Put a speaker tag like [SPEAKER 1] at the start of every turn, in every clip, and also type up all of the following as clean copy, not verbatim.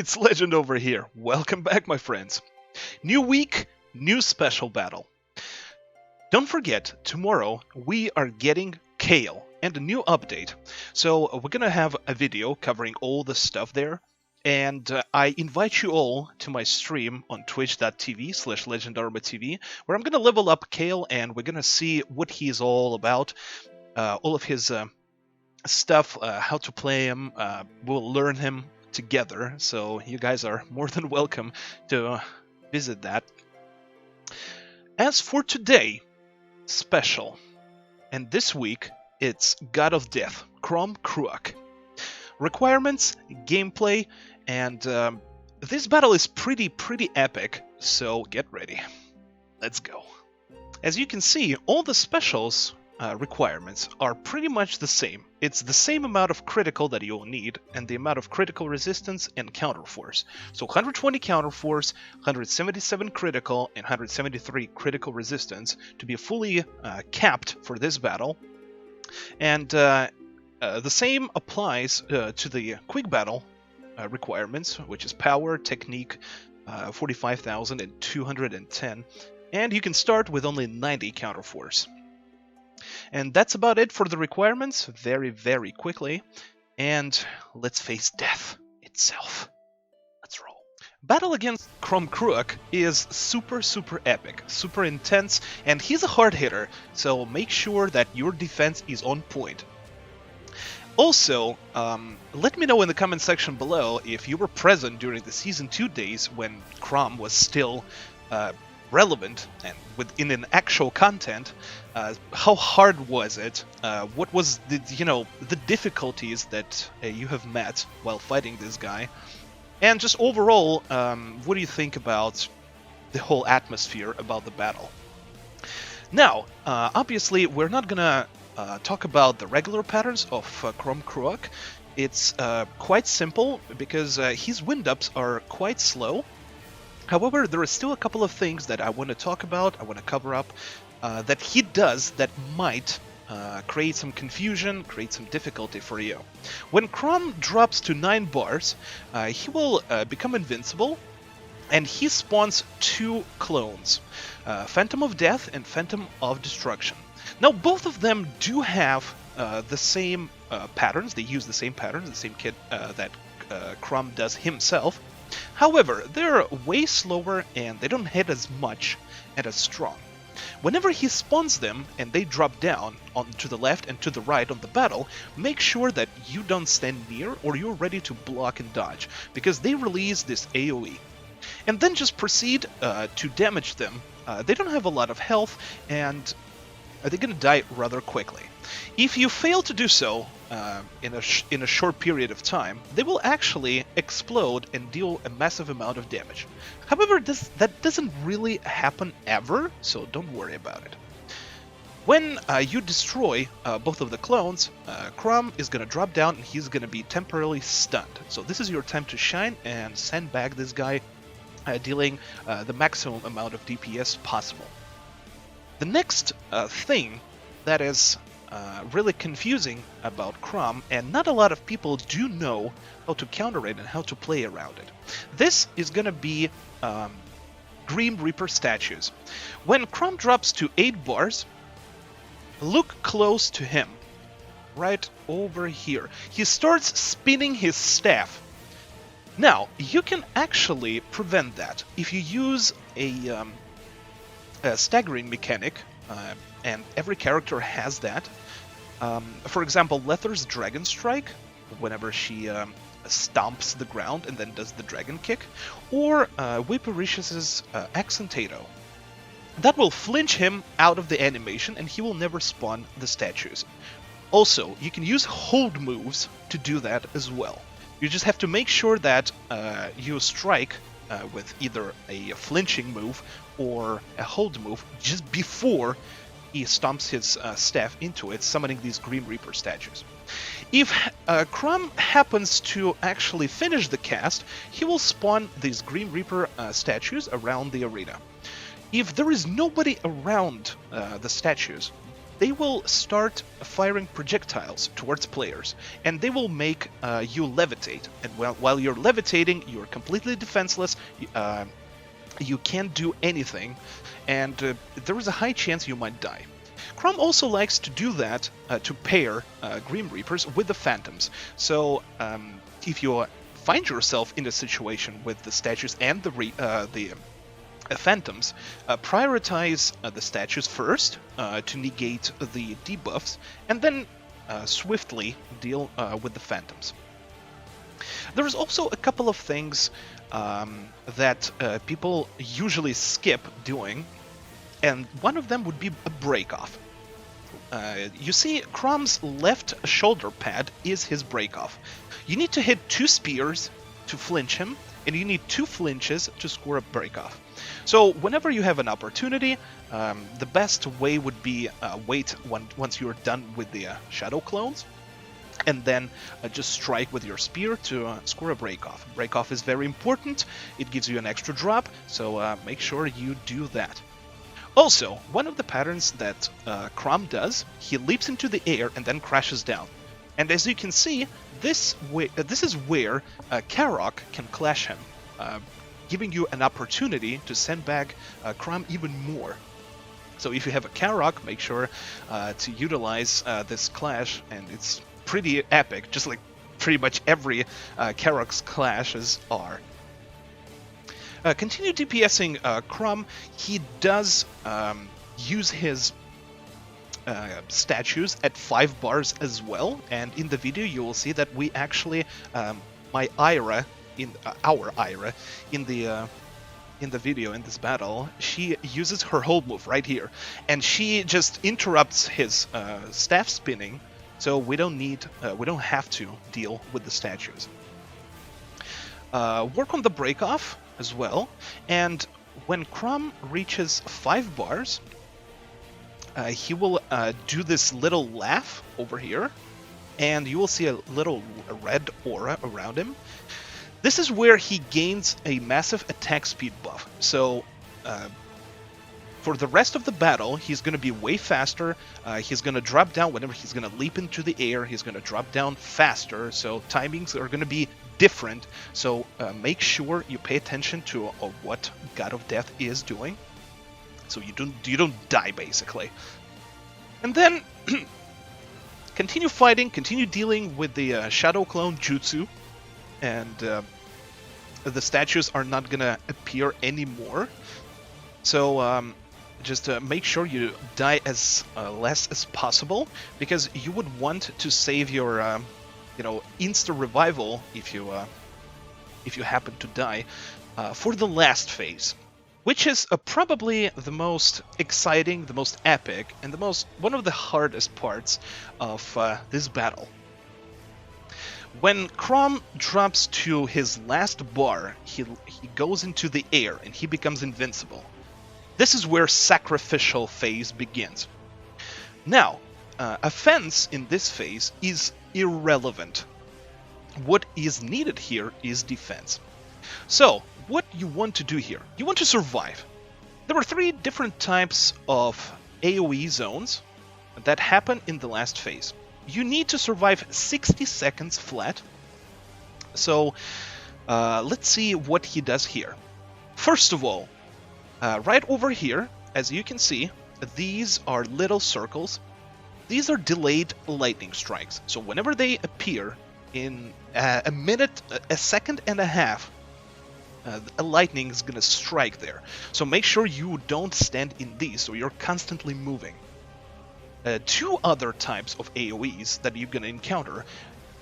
[SPEAKER 1] It's Legend over here. Welcome back, my friends. New week, new special battle. Don't forget, tomorrow we are getting Kale and a new update. So we're gonna have a video covering all the stuff there. And I invite you all to my stream on twitch.tv/legendarma.tv, where I'm gonna level up Kale and we're gonna see what he's all about, all of his stuff, how to play him. We'll learn him together, so you guys are more than welcome to visit that. As for today, special, and this week it's God of Death, Cromm cruach. Requirements, gameplay, and this battle is pretty epic, so get ready. Let's go. As you can see, all the specials requirements are pretty much the same. It's the same amount of critical that you'll need and the amount of critical resistance and counterforce. So 120 counterforce, 177 critical, and 173 critical resistance to be fully capped for this battle. And the same applies to the quick battle requirements, which is power, technique, 45,000 and 210. And you can start with only 90 counterforce. And that's about it for the requirements, very quickly. And let's face death itself. Let's roll. Battle against Cromm cruach is super epic, super intense, and he's a hard hitter, so make sure that your defense is on point. Also, let me know in the comment section below if you were present during the Season 2 days when Cromm was still relevant and within an actual content. How hard was it? What was the the difficulties that you have met while fighting this guy? And just overall, what do you think about the whole atmosphere about the battle? Now, obviously, we're not gonna talk about the regular patterns of Cromm cruach. It's quite simple because his wind-ups are quite slow. However, there are still a couple of things that I want to talk about, I want to cover up, that he does that might create some confusion, create some difficulty for you. When Cromm drops to 9 bars, he will become invincible, and he spawns 2 clones, Phantom of Death and Phantom of Destruction. Now, both of them do have the same patterns, they use the same patterns, the same kit that Cromm does himself. However, they're way slower and they don't hit as much and as strong. Whenever he spawns them and they drop down to the left and to the right on the battle, make sure that you don't stand near or you're ready to block and dodge, because they release this AoE. And then just proceed to damage them. They don't have a lot of health and they're gonna die rather quickly. If you fail to do so in a short period of time, they will actually explode and deal a massive amount of damage. However, that doesn't really happen ever, so don't worry about it. When you destroy both of the clones, Cromm is gonna drop down and he's gonna be temporarily stunned. So this is your time to shine and send back this guy, dealing the maximum amount of DPS possible. The next thing that is really confusing about Cromm, and not a lot of people do know how to counter it and how to play around it. This is gonna be Grim Reaper statues. When Cromm drops to 8 bars, look close to him, right over here. He starts spinning his staff. Now, you can actually prevent that if you use a staggering mechanic, and every character has that. For example, Lether's Dragon Strike, whenever she stomps the ground and then does the dragon kick, or Whiparish's Accentato. That will flinch him out of the animation and he will never spawn the statues. Also, you can use hold moves to do that as well. You just have to make sure that you strike with either a flinching move or a hold move just before he stomps his staff into it, summoning these Grim Reaper statues. If Cromm happens to actually finish the cast, he will spawn these Grim Reaper statues around the arena. If there is nobody around the statues, they will start firing projectiles towards players, and they will make you levitate. And while you're levitating, you're completely defenseless. You can't do anything, and there is a high chance you might die. Cromm also likes to do that to pair Grim Reapers with the Phantoms. So if you find yourself in a situation with the statues and the Phantoms, prioritize the statues first to negate the debuffs, and then swiftly deal with the Phantoms. There is also a couple of things that people usually skip doing, and one of them would be a Breakoff. You see, Cromm's left shoulder pad is his Breakoff. You need to hit 2 spears to flinch him, and you need 2 flinches to score a Breakoff. So whenever you have an opportunity, the best way would be wait once you're done with the Shadow Clones, and then just strike with your spear to score a Breakoff. Breakoff is very important. It gives you an extra drop, so make sure you do that. Also, one of the patterns that Cromm does, he leaps into the air and then crashes down. And as you can see, this is where Cruach can clash him, giving you an opportunity to send back Cromm even more. So if you have a Cruach, make sure to utilize this clash, and it's pretty epic, just like pretty much every Cruach's clashes are. Continue DPSing Cromm. He does use his statues at 5 bars as well, and in the video you will see that we actually, our Ira in the video in this battle, she uses her hold move right here, and she just interrupts his staff spinning, so we don't have to deal with the statues. Work on the Breakoff as well, and when Cromm reaches 5 bars, he will do this little laugh over here, and you will see a little red aura around him. This is where he gains a massive attack speed buff, so for the rest of the battle, he's going to be way faster. He's going to drop down whenever he's going to leap into the air. He's going to drop down faster, so timings are going to be different. So make sure you pay attention to what God of Death is doing, so you don't die basically. And then continue fighting, continue dealing with the Shadow Clone Jutsu, and the statues are not going to appear anymore. So just make sure you die as less as possible, because you would want to save your insta revival if you happen to die for the last phase, which is probably the most exciting, the most epic, and one of the hardest parts of this battle. When Cromm drops to his last bar, he goes into the air and he becomes invincible. This is where Sacrificial Phase begins. Now, offense in this phase is irrelevant. What is needed here is defense. So, what you want to do here? You want to survive. There are 3 different types of AoE zones that happen in the last phase. You need to survive 60 seconds flat. So, let's see what he does here. First of all, right over here, as you can see, these are little circles. These are delayed lightning strikes. So whenever they appear in a minute, a second and a half, a lightning is going to strike there. So make sure you don't stand in these, so you're constantly moving. 2 other types of AoEs that you're going to encounter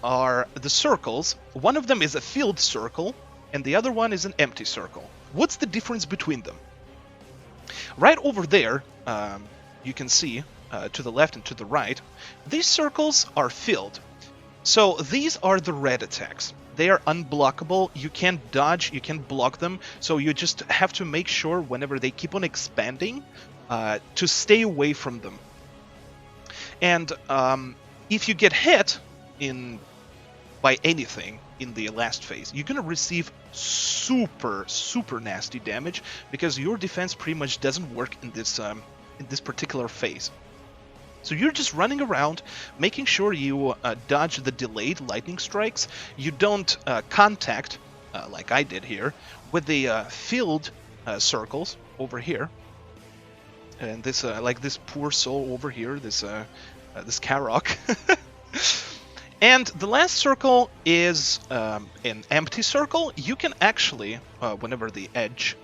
[SPEAKER 1] are the circles. One of them is a filled circle, and the other one is an empty circle. What's the difference between them? Right over there, you can see, to the left and to the right, these circles are filled. So these are the red attacks. They are unblockable. You can't dodge, you can't block them, so you just have to make sure whenever they keep on expanding to stay away from them. And if you get hit by anything in the last phase, you're gonna receive super nasty damage, because your defense pretty much doesn't work in this particular phase. So you're just running around, making sure you dodge the delayed lightning strikes. You don't contact, like I did here, with the field circles over here. And this, like this poor soul over here, this cruach. And the last circle is an empty circle. You can actually, whenever the edge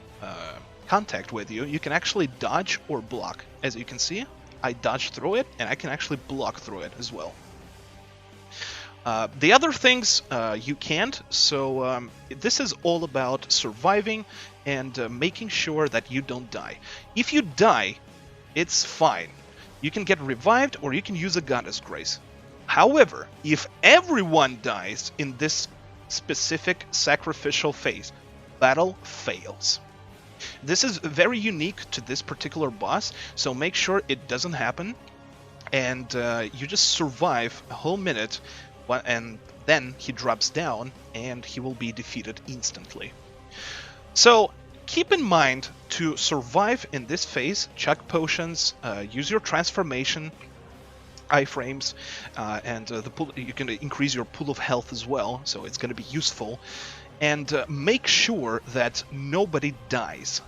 [SPEAKER 1] contact with you, you can actually dodge or block. As you can see, I dodge through it, and I can actually block through it as well. The other things you can't, so this is all about surviving and making sure that you don't die. If you die, it's fine. You can get revived, or you can use a Goddess Grace. However, if everyone dies in this specific sacrificial phase, battle fails. This is very unique to this particular boss, so make sure it doesn't happen, and you just survive a whole minute, and then he drops down, and he will be defeated instantly. So keep in mind to survive in this phase, chuck potions, use your transformation, iframes, and the pool, you can increase your pool of health as well, so it's going to be useful. And make sure that nobody dies.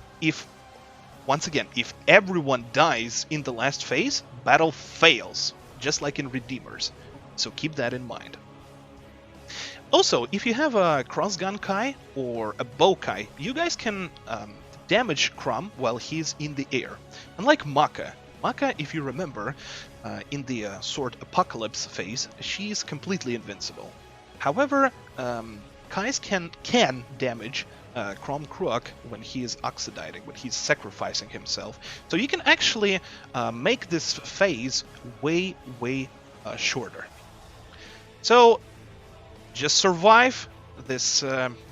[SPEAKER 1] Once again, if everyone dies in the last phase, battle fails, just like in Redeemers. So keep that in mind. Also, if you have a crossgun Kai or a bow Kai, you guys can damage Cromm while he's in the air. Unlike Maka, if you remember, in the Sword Apocalypse phase, she's completely invincible. However, Kais can damage Cromm cruach when he is oxidating, when he's sacrificing himself. So you can actually make this phase way shorter. So just survive this.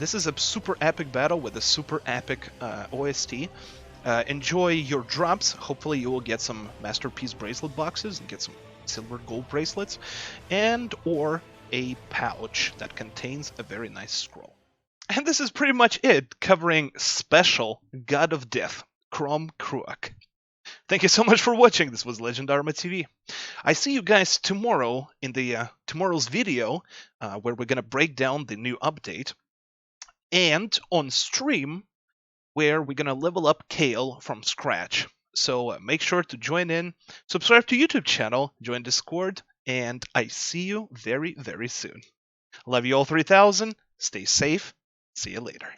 [SPEAKER 1] This is a super epic battle with a super epic OST. Enjoy your drops. Hopefully you will get some Masterpiece bracelet boxes and get some silver gold bracelets, and or a pouch that contains a very nice scroll. And this is pretty much it, covering special God of Death, Cromm cruach. Thank you so much for watching. This was Legendarma TV. I see you guys tomorrow in the tomorrow's video, where we're gonna break down the new update, and on stream, where we're gonna level up Kale from scratch. So make sure to join in, subscribe to YouTube channel, join Discord, and I see you very soon. Love you all 3000. Stay safe. See you later.